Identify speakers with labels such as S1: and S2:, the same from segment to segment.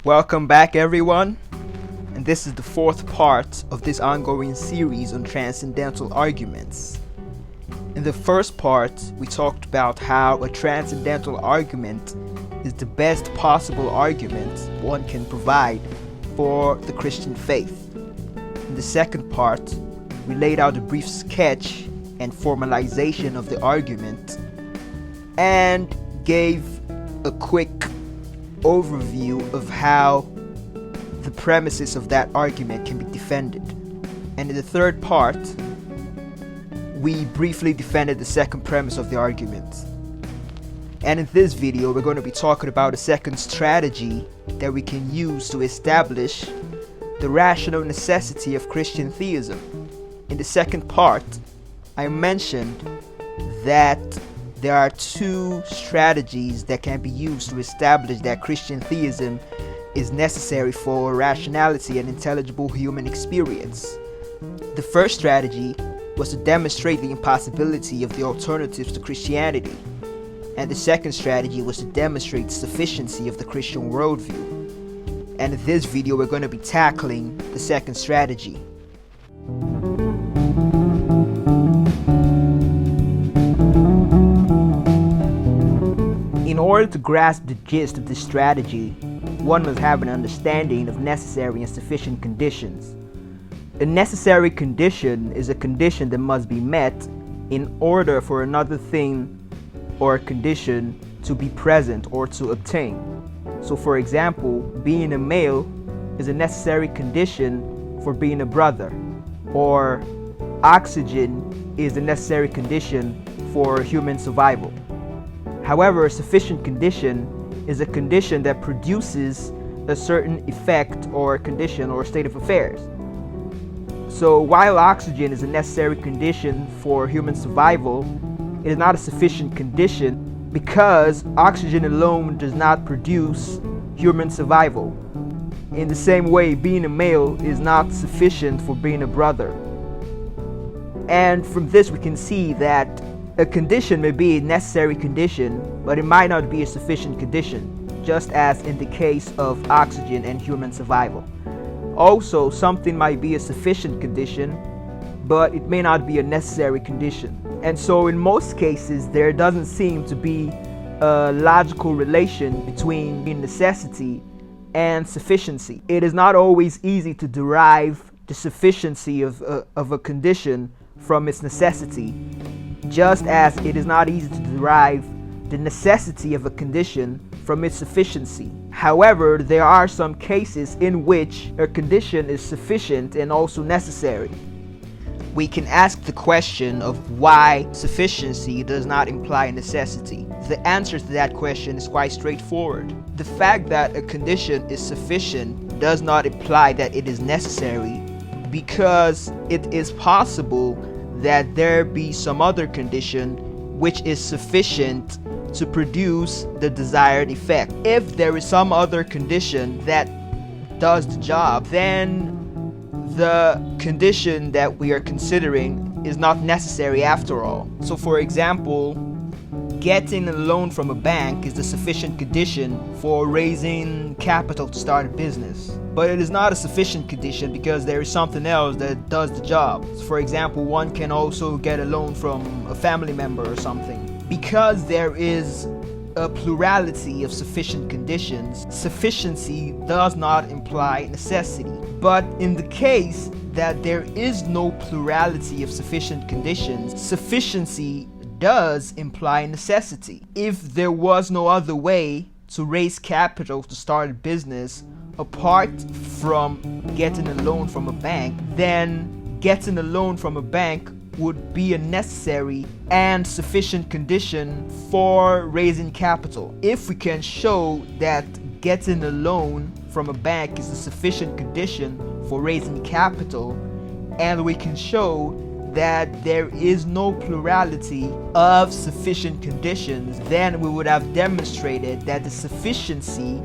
S1: Welcome back, everyone, and this is the fourth part of this ongoing series on Transcendental Arguments. In the first part, we talked about how a transcendental argument is the best possible argument one can provide for the Christian faith. In the second part, we laid out a brief sketch and formalization of the argument and gave a quick overview of how the premises of that argument can be defended. And in the third part, we briefly defended the second premise of the argument. And in this video, we're going to be talking about a second strategy that we can use to establish the rational necessity of Christian theism. In the second part, I mentioned that there are two strategies that can be used to establish that Christian theism is necessary for rationality and intelligible human experience. The first strategy was to demonstrate the impossibility of the alternatives to Christianity, and the second strategy was to demonstrate the sufficiency of the Christian worldview. And in this video, we're going to be tackling the second strategy. In order to grasp the gist of this strategy, one must have an understanding of necessary and sufficient conditions. A necessary condition is a condition that must be met in order for another thing or condition to be present or to obtain. So for example, being a male is a necessary condition for being a brother, or oxygen is a necessary condition for human survival. However, a sufficient condition is a condition that produces a certain effect or condition or state of affairs. So while oxygen is a necessary condition for human survival, it is not a sufficient condition because oxygen alone does not produce human survival. In the same way, being a male is not sufficient for being a brother. And from this we can see that a condition may be a necessary condition, but it might not be a sufficient condition, just as in the case of oxygen and human survival. Also, something might be a sufficient condition, but it may not be a necessary condition. And so in most cases, there doesn't seem to be a logical relation between necessity and sufficiency. It is not always easy to derive the sufficiency of a condition from its necessity, just as it is not easy to derive the necessity of a condition from its sufficiency. However, there are some cases in which a condition is sufficient and also necessary. We can ask the question of why sufficiency does not imply necessity. The answer to that question is quite straightforward. The fact that a condition is sufficient does not imply that it is necessary, because it is possible that there be some other condition which is sufficient to produce the desired effect. If there is some other condition that does the job, then the condition that we are considering is not necessary after all. So for example, getting a loan from a bank is the sufficient condition for raising capital to start a business. But it is not a sufficient condition because there is something else that does the job. So for example, one can also get a loan from a family member or something. Because there is a plurality of sufficient conditions, sufficiency does not imply necessity. But in the case that there is no plurality of sufficient conditions, sufficiency does imply necessity. If there was no other way to raise capital to start a business apart from getting a loan from a bank, then getting a loan from a bank would be a necessary and sufficient condition for raising capital. If we can show that getting a loan from a bank is a sufficient condition for raising capital, and we can show that there is no plurality of sufficient conditions, then we would have demonstrated that the sufficiency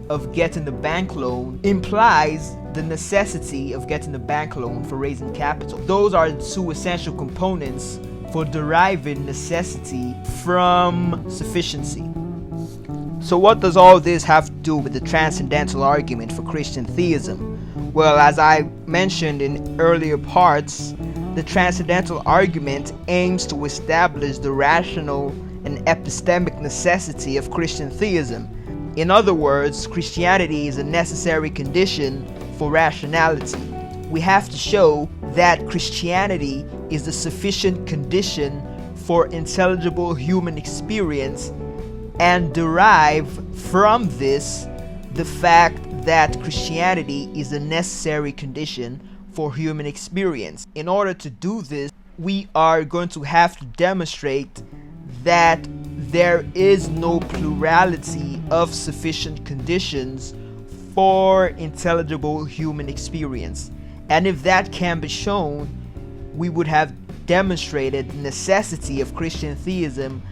S1: of getting the bank loan implies the necessity of getting the bank loan for raising capital. Those are the two essential components for deriving necessity from sufficiency. So what does all this have to do with the transcendental argument for Christian theism? Well, as I mentioned in earlier parts, the transcendental argument aims to establish the rational and epistemic necessity of Christian theism. In other words, Christianity is a necessary condition for rationality. We have to show that Christianity is the sufficient condition for intelligible human experience and derive from this the fact that Christianity is a necessary condition for human experience. In order to do this, we are going to have to demonstrate that there is no plurality of sufficient conditions for intelligible human experience. And if that can be shown, we would have demonstrated the necessity of Christian theism.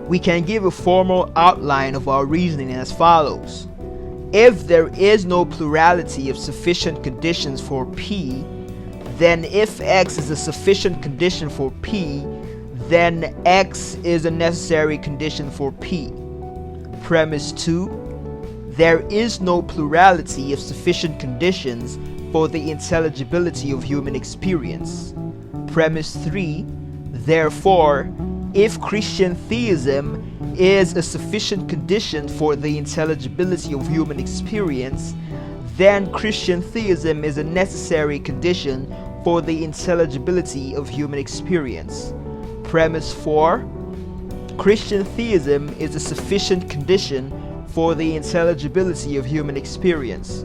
S1: We can give a formal outline of our reasoning as follows. If there is no plurality of sufficient conditions for P, then if X is a sufficient condition for P, then X is a necessary condition for P. Premise 2. There is no plurality of sufficient conditions for the intelligibility of human experience. Premise 3. Therefore, if Christian theism is a sufficient condition for the intelligibility of human experience, then Christian theism is a necessary condition for the intelligibility of human experience. Premise 4. Christian theism is a sufficient condition for the intelligibility of human experience.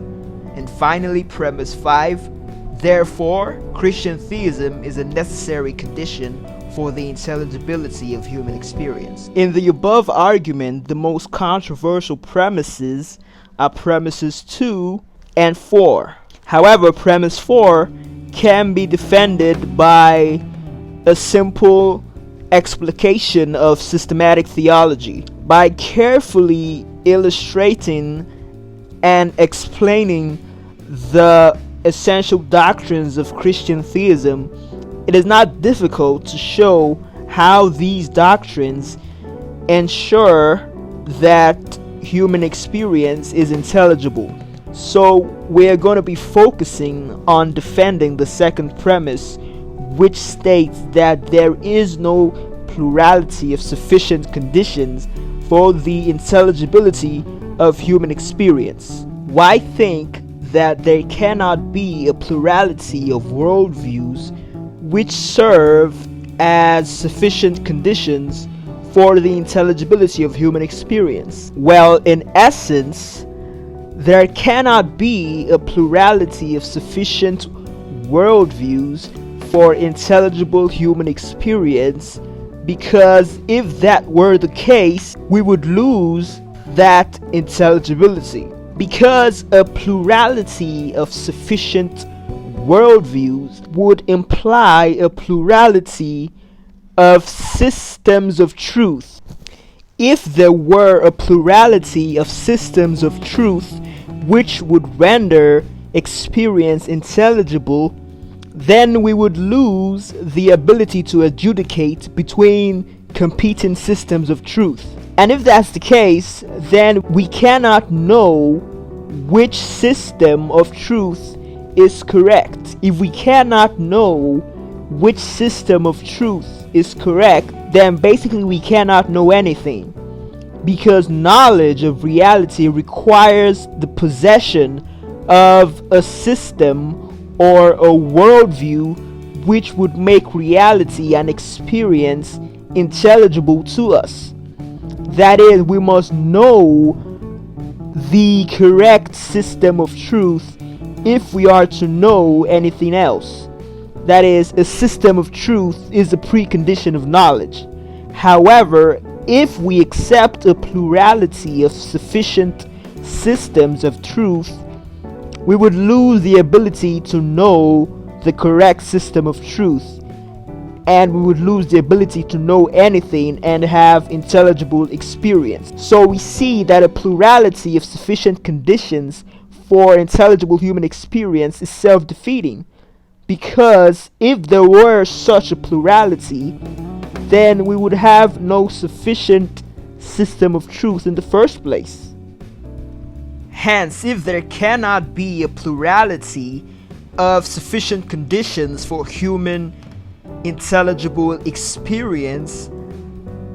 S1: And finally, premise 5. Therefore, Christian theism is a necessary condition for the intelligibility of human experience. In the above argument, the most controversial premises are premises 2 and 4. However, premise 4 can be defended by a simple explication of systematic theology. By carefully illustrating and explaining the essential doctrines of Christian theism, it is not difficult to show how these doctrines ensure that human experience is intelligible. So we're going to be focusing on defending the second premise, which states that there is no plurality of sufficient conditions for the intelligibility of human experience. Why think that there cannot be a plurality of worldviews which serve as sufficient conditions for the intelligibility of human experience? Well, in essence, there cannot be a plurality of sufficient worldviews for intelligible human experience, because if that were the case, we would lose that intelligibility. Because a plurality of sufficient worldviews would imply a plurality of systems of truth. If there were a plurality of systems of truth which would render experience intelligible, then we would lose the ability to adjudicate between competing systems of truth. And if that's the case, then we cannot know which system of truth is correct. If we cannot know which system of truth is correct, then basically we cannot know anything, because knowledge of reality requires the possession of a system or a worldview which would make reality and experience intelligible to us. That is, we must know the correct system of truth if we are to know anything else. That is, a system of truth is a precondition of knowledge. However, if we accept a plurality of sufficient systems of truth, we would lose the ability to know the correct system of truth, and we would lose the ability to know anything and have intelligible experience. So we see that a plurality of sufficient conditions for intelligible human experience is self-defeating, because if there were such a plurality, then we would have no sufficient system of truth in the first place. Hence, if there cannot be a plurality of sufficient conditions for human intelligible experience,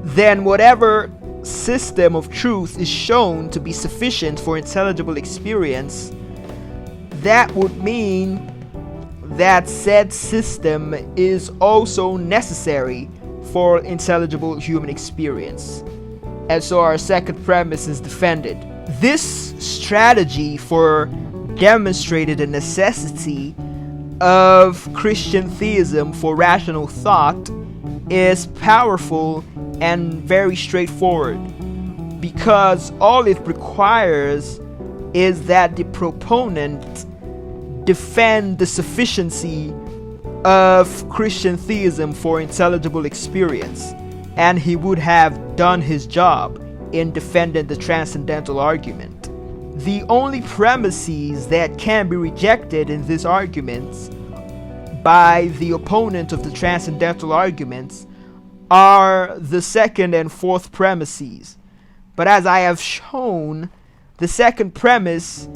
S1: then whatever system of truth is shown to be sufficient for intelligible experience, that would mean that said system is also necessary for intelligible human experience. And so our second premise is defended. This strategy for demonstrating the necessity of Christian theism for rational thought is powerful and very straightforward, because all it requires is that the proponent defend the sufficiency of Christian theism for intelligible experience, and he would have done his job in defending the transcendental argument. The only premises that can be rejected in this argument by the opponent of the transcendental arguments are the second and fourth premises. But as I have shown, the second premise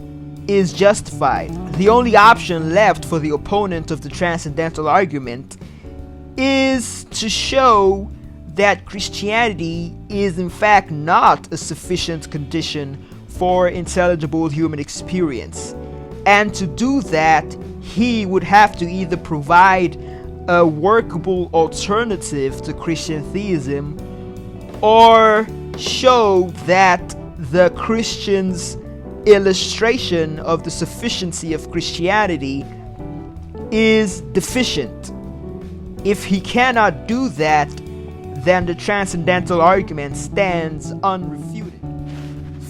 S1: is justified. The only option left for the opponent of the transcendental argument is to show that Christianity is in fact not a sufficient condition for intelligible human experience. And to do that, he would have to either provide a workable alternative to Christian theism, or show that the Christians' illustration of the sufficiency of Christianity is deficient. If he cannot do that, then the transcendental argument stands unrefuted.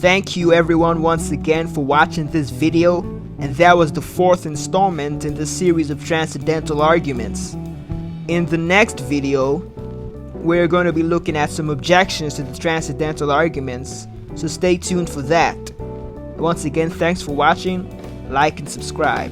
S1: Thank you everyone once again for watching this video, and that was the fourth installment in the series of Transcendental Arguments. In the next video, we're going to be looking at some objections to the Transcendental Arguments, so stay tuned for that. Once again, thanks for watching, like and subscribe.